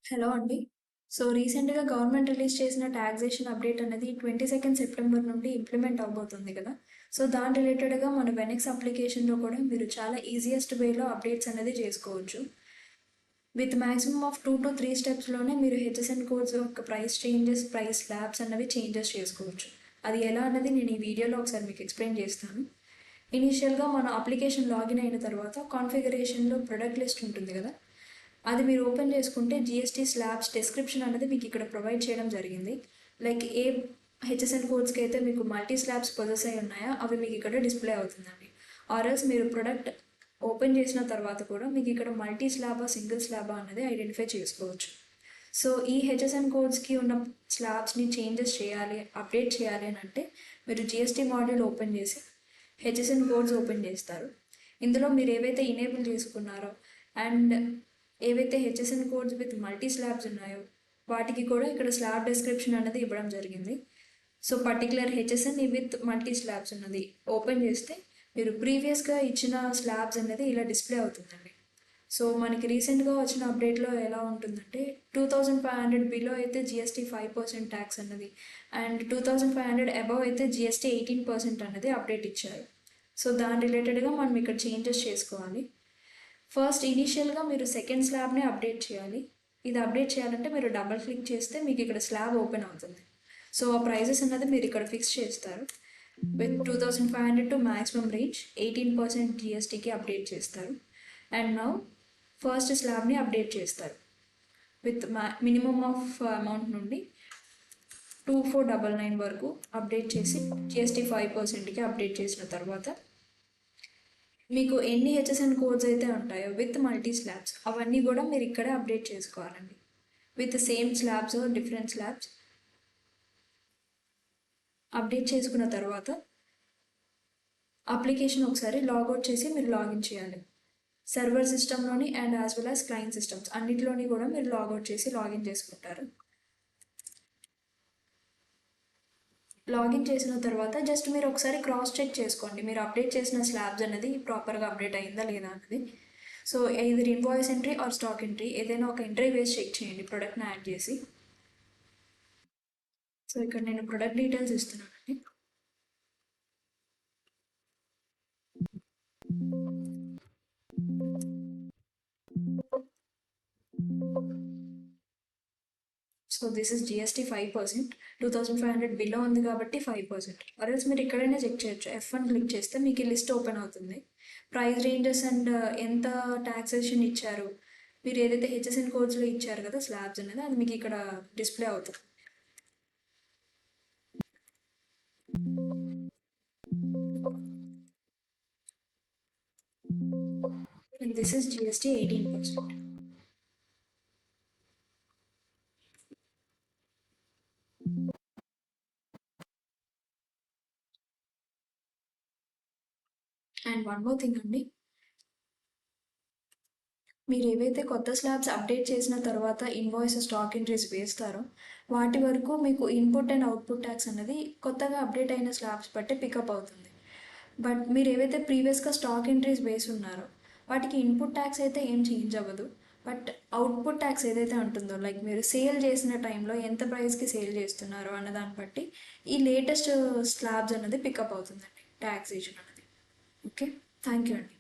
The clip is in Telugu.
హలో అండి. రీసెంట్‌గా గవర్నమెంట్ రిలీజ్ చేసిన టాక్సేషన్ అప్డేట్ అనేది 22 సెప్టెంబర్ నుండి ఇంప్లిమెంట్ అవ్వబోతుంది కదా! దాని రిలేటెడ్‌గా మన వెనెక్స్ అప్లికేషన్‌లో కూడా మీరు చాలా ఈజియెస్ట్ వేలో అప్డేట్స్ అనేది చేసుకోవచ్చు. విత్ మాక్సిమమ్ ఆఫ్ 2-3 స్టెప్స్‌లోనే మీరు హెచ్ఎస్ఎన్ కోడ్స్ యొక్క ప్రైస్ చేంజెస్, ప్రైస్ స్లాబ్స్ అన్నవి చేంజెస్ చేసుకోవచ్చు. అది ఎలా అన్నది నేను ఈ వీడియోలో ఒకసారి మీకు ఎక్స్‌ప్లెయిన్ చేస్తాను. ఇనీషియల్‌గా మన అప్లికేషన్ లాగిన్ అయిన తర్వాత కాన్ఫిగరేషన్‌లో ప్రొడక్ట్ లిస్ట్ ఉంటుంది కదా! అది మీరు ఓపెన్ చేసుకుంటే జీఎస్టీ స్లాబ్స్ డిస్క్రిప్షన్ అనేది మీకు ఇక్కడ ప్రొవైడ్ చేయడం జరిగింది. లైక్ ఏ హెచ్ఎస్ఎన్ కోడ్స్కి అయితే మీకు మల్టీ స్లాబ్స్ పొజెస్ అయి ఉన్నాయో అవి మీకు ఇక్కడ డిస్ప్లే అవుతుందండి. ఆర్ఎల్స్ మీరు ప్రొడక్ట్ ఓపెన్ చేసిన తర్వాత కూడా మీకు ఇక్కడ మల్టీ స్లాబా సింగిల్ స్లాబా అనేది ఐడెంటిఫై చేసుకోవచ్చు. ఈ హెచ్ఎస్ఎన్ కోడ్స్కి ఉన్న స్లాబ్స్ని చేంజెస్ చేయాలి, అప్డేట్ చేయాలి అని అంటే మీరు జిఎస్టీ మాడ్యూల్ ఓపెన్ చేసి హెచ్ఎస్ఎన్ కోడ్స్ ఓపెన్ చేస్తారు. ఇందులో మీరు ఏవైతే ఇనేబుల్ చేసుకున్నారో అండ్ ఏవైతే HSN codes with multi slabs ఉన్నాయో వాటికి కూడా ఇక్కడ స్లాబ్ డిస్క్రిప్షన్ అనేది ఇవ్వడం జరిగింది. Particular HSN with multi slabs ఉన్నది ఓపెన్ చేస్తే మీరు ప్రీవియస్గా ఇచ్చిన స్లాబ్స్ అనేది ఇలా డిస్ప్లే అవుతుందండి. మనకి రీసెంట్గా వచ్చిన అప్డేట్లో ఎలా ఉంటుందంటే 2500 బిలో అయితే జిఎస్టీ 5% ట్యాక్స్ అన్నది అండ్ 2500 అబవ్ అయితే జిఎస్టీ 18% అన్నది అప్డేట్ ఇచ్చారు. దాని రిలేటెడ్గా మనం ఇక్కడ చేంజెస్ చేసుకోవాలి. ఫస్ట్ ఇనీషియల్గా మీరు సెకండ్ స్లాబ్ని అప్డేట్ చేయాలి. ఇది అప్డేట్ చేయాలంటే మీరు డబల్ క్లిక్ చేస్తే మీకు ఇక్కడ స్లాబ్ ఓపెన్ అవుతుంది. ఆ ప్రైజెస్ అన్నది మీరు ఇక్కడ ఫిక్స్ చేస్తారు. విత్ 2500 టు మ్యాక్సిమం రేంజ్ 18% జిఎస్టీకి అప్డేట్ చేస్తారు. అండ్ నౌ ఫస్ట్ స్లాబ్ని అప్డేట్ చేస్తారు. విత్ మినిమమ్ ఆఫ్ అమౌంట్ నుండి 2499 వరకు అప్డేట్ చేసి జిఎస్టీ 5%కి అప్డేట్ చేసిన తర్వాత మీకు ఎన్ని హెచ్ఎస్ఎన్ కోడ్స్ అయితే ఉంటాయో విత్ మల్టీ స్లాబ్స్ అవన్నీ కూడా మీరు ఇక్కడే అప్డేట్ చేసుకోవాలండి. With same slabs different slabs update చేసుకున్న తర్వాత అప్లికేషన్ ఒకసారి లాగౌట్ చేసి మీరు లాగిన్ చేయాలి. సర్వర్ సిస్టంలోని and as well as client systems అన్నింటిలోని కూడా మీరు లాగౌట్ చేసి లాగిన్ చేసుకుంటారు. లాగిన్ చేసిన తర్వాత జస్ట్ మీరు ఒకసారి క్రాస్ చెక్ చేసుకోండి మీరు అప్డేట్ చేసిన స్లాబ్స్ అనేది ప్రాపర్గా అప్డేట్ అయిందా లేదా అన్నది. ఇది invoice entry or stock entry ఏదైనా ఒక ఎంట్రీ వేసి చెక్ చేయండి ప్రొడక్ట్ని యాడ్ చేసి. ఇక్కడ నేను ప్రొడక్ట్ డీటెయిల్స్ ఇస్తున్నానండి. దిస్ ఇస్ జిఎస్టీ 5%, 2500 బిలో ఉంది కాబట్టి 5%. ఆర్ఎల్స్ మీరు ఎక్కడైనా చెక్ చేయొచ్చు. F1 క్లిక్ చేస్తే మీకు ఈ లిస్ట్ ఓపెన్ అవుతుంది. ప్రైస్ రేంజెస్ అండ్ ఎంత టాక్సేషన్ ఇచ్చారు, మీరు ఏదైతే హెచ్ఎస్ఎన్ కోడ్స్లో ఇచ్చారు కదా స్లాబ్స్ అనేది అది మీకు ఇక్కడ డిస్ప్లే అవుతుంది. And this is GST 18%. And one more thing అండి, మీరు ఏవైతే కొత్త స్లాబ్స్ అప్డేట్ చేసిన తర్వాత ఇన్వాయిస్ స్టాక్ ఎంట్రీస్ వేస్తారో వాటి వరకు మీకు ఇన్పుట్ అండ్ అవుట్పుట్ ట్యాక్స్ అనేది కొత్తగా అప్డేట్ అయిన స్లాబ్స్ బట్టి పికప్ అవుతుంది. బట్ మీరు ఏవైతే ప్రీవియస్గా స్టాక్ ఎంట్రీస్ వేసి ఉన్నారో వాటికి ఇన్పుట్ ట్యాక్స్ అయితే ఏం చేంజ్ అవ్వదు. బట్ అవుట్పుట్ ట్యాక్స్ ఏదైతే ఉంటుందో లైక్ మీరు సేల్ చేసిన టైంలో ఎంత ప్రైస్కి సేల్ చేస్తున్నారో అన్న దాన్ని బట్టి ఈ లేటెస్ట్ స్లాబ్స్ అనేది పికప్ అవుతుందండి ట్యాక్సేషన్ అనేది. ఓకే, థ్యాంక్ యూ అండి.